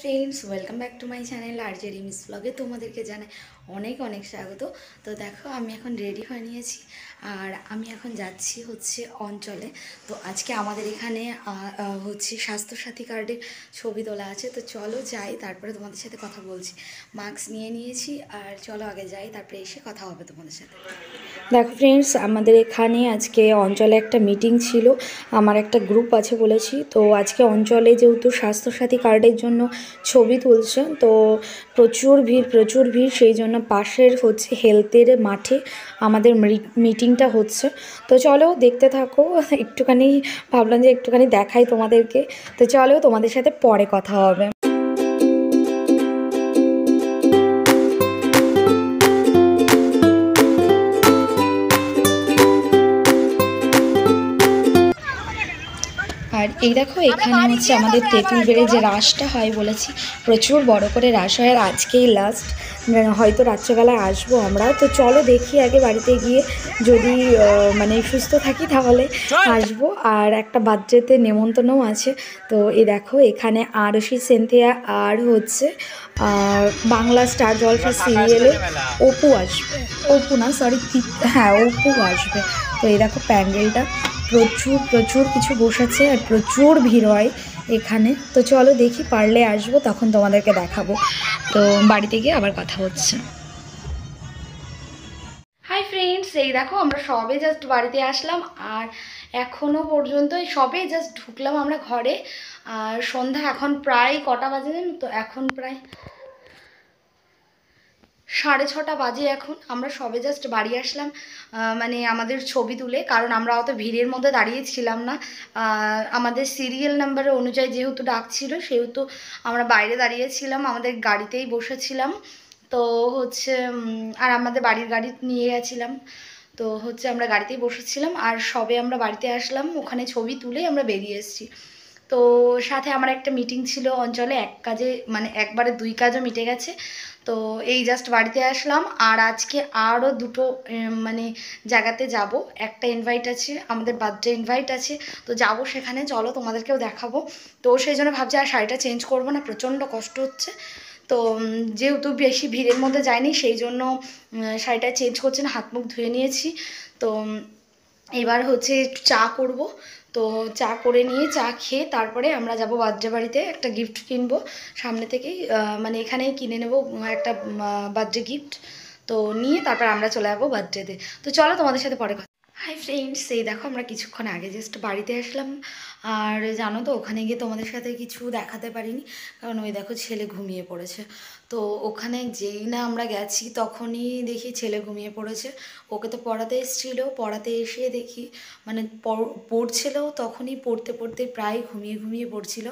Friends, welcome back to my channel R J Rimi's ব্লগে তোমাদেরকে জানাই অনেক অনেক স্বাগত। তো দেখো, আমি এখন রেডি হয়ে নিয়েছি আর আমি এখন যাচ্ছি হচ্ছে অঞ্চলে। তো আজকে আমাদের এখানে হচ্ছে স্বাস্থ্যসাথী কার্ডের ছবি তোলা আছে। তো চলো যাই, তারপরে তোমাদের সাথে কথা বলছি। মাস্ক নিয়ে নিয়েছি আর চলো আগে যাই, তারপরে এসে কথা হবে তোমাদের সাথে। দেখো ফ্রেন্ডস, আমাদের এখানে আজকে অঞ্চলে একটা মিটিং ছিল। আমার একটা গ্রুপ আছে বলেছি, তো আজকে অঞ্চলে যেহেতু স্বাস্থ্যসাথী কার্ডের জন্য ছবি তুলছে, তো প্রচুর ভিড়। সেই জন্য পাশের হচ্ছে হেলথের মাঠে আমাদের মিটিংটা হচ্ছে। তো চলো দেখতে থাকো। একটুখানি ভাবলাম যে একটুখানি দেখাই তোমাদেরকে। তো চলো, তোমাদের সাথে পরে কথা হবে। আর এই দেখো, এখানে হচ্ছে আমাদের তেঁতুল বেড়ে যে রাসটা হয় বলেছি, প্রচুর বড় করে রাস হয়। আর আজকেই লাস্ট, হয়তো রাত্রেবেলায় আসবো আমরা। তো চলো দেখি আগে বাড়িতে গিয়ে, যদি মানে সুস্থ থাকি তাহলে আসবো। আর একটা বার্থডেতে নেমন্তন্নও আছে। তো এই দেখো, এখানে আরশি সেন্থিয়া আর হচ্ছে বাংলা স্টার জলসা সিরিয়ালে অপু আসবে। অপু না, সরি, হ্যাঁ অপু আসবে। তো এই দেখো প্যান্ডেলটা প্রচুর কিছু বসেছে আর প্রচুর ভিড় হয় এখানে। তো চলো দেখি, পারলে আসবো, তখন তোমাদেরকে দেখাবো। তো বাড়িতে গিয়ে আবার কথা হচ্ছে। হাই ফ্রেন্ডস, এই দেখো আমরা সবে জাস্ট বাড়িতে আসলাম আর এখনও পর্যন্ত সবে জাস্ট ঢুকলাম আমরা ঘরে। আর সন্ধ্যা এখন প্রায় কটা বাজে জানো তো? এখন প্রায় 6:30 বাজে। এখন আমরা সবে জাস্ট বাড়ি আসলাম, মানে আমাদের ছবি তুলে, কারণ আমরা অত ভিড়ের মধ্যে দাঁড়িয়েছিলাম না। আমাদের সিরিয়াল নাম্বারের অনুযায়ী যেহেতু ডাকছিল, সেহেতু আমরা বাইরে দাঁড়িয়েছিলাম, আমাদের গাড়িতেই বসেছিলাম। তো হচ্ছে আর আমাদের বাড়ির গাড়ি নিয়ে গেছিলাম। তো হচ্ছে আমরা গাড়িতেই বসেছিলাম আর সবে আমরা বাড়িতে আসলাম, ওখানে ছবি তুলেই আমরা বেরিয়ে এসেছি। তো সাথে আমার একটা মিটিং ছিল অঞ্চলে, এক কাজে মানে একবারে দুই কাজও মিটে গেছে। তো এই জাস্ট বাড়িতে আসলাম আর আজকে আরও দুটো মানে জায়গাতে যাব। একটা ইনভাইট আছে, আমাদের বার্থডে ইনভাইট আছে। তো যাব সেখানে, চলো তোমাদেরকেও দেখাবো। তো সেই জন্য ভাবছি আর শাড়িটা চেঞ্জ করবো না, প্রচণ্ড কষ্ট হচ্ছে। তো যেহেতু বেশি ভিড়ের মধ্যে যায়নি, সেই জন্য শাড়িটা চেঞ্জ করছে না, হাত মুখ ধুয়ে নিয়েছি। তো এবার হচ্ছে একটু চা করব। তো চা করে নিয়ে, চা খেয়ে তারপরে আমরা যাব বার্থডে বাড়িতে, একটা গিফট কিনবো সামনে থেকেই, মানে এখানেই কিনে নেব একটা বার্থডে গিফট। তো নিয়ে তারপর আমরা চলে যাবো বার্থডেতে। তো চলো তোমাদের সাথে পরে কথা। হাই ফ্রেন্ডস, এই দেখো আমরা কিছুক্ষণ আগে জাস্ট বাড়িতে আসলাম। আর জানো তো, ওখানে গিয়ে তোমাদের সাথে কিছু দেখাতে পারিনি, কারণ ওই দেখো ছেলে ঘুমিয়ে পড়েছে। তো ওখানে যেই না আমরা গেছি তখনই দেখি ছেলে ঘুমিয়ে পড়েছে। ওকে তো পড়াতে এসেছিলো, পড়াতে এসে দেখি মানে পড়ছিল, তখনই পড়তে প্রায় ঘুমিয়ে পড়ছিল।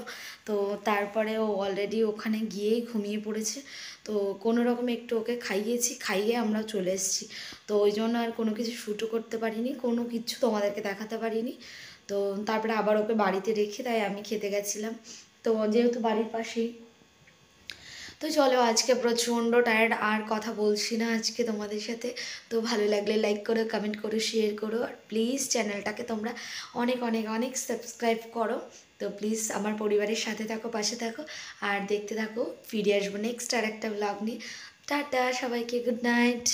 তো তারপরে ও অলরেডি ওখানে গিয়েই ঘুমিয়ে পড়েছে। তো কোনো রকমে একটু ওকে খাইয়েছি, খাইয়ে আমরা চলে এসেছি। তো ওই জন্য আর কোনো কিছু শ্যুটও করতে পারিনি, কোনো কিছু তোমাদেরকে দেখাতে পারিনি। তো তারপরে আবার ওকে বাড়িতে রেখে তাই আমি খেতে গেছিলাম, তো যেহেতু বাড়ির পাশেই। তো চলো, আজকে প্রচণ্ড টায়ার্ড, আর কথা বলছি না আজকে তোমাদের সাথে। তো ভালো লাগলে লাইক করো, কমেন্ট করো, শেয়ার করো, আর প্লিজ চ্যানেলটাকে তোমরা অনেক সাবস্ক্রাইব করো। তো প্লিজ আমার পরিবারের সাথে থাকো, পাশে থাকো আর দেখতে থাকো। ফিরে আসবো নেক্সট আর একটা ব্লগ নিয়ে। টাটা সবাইকে, গুড নাইট।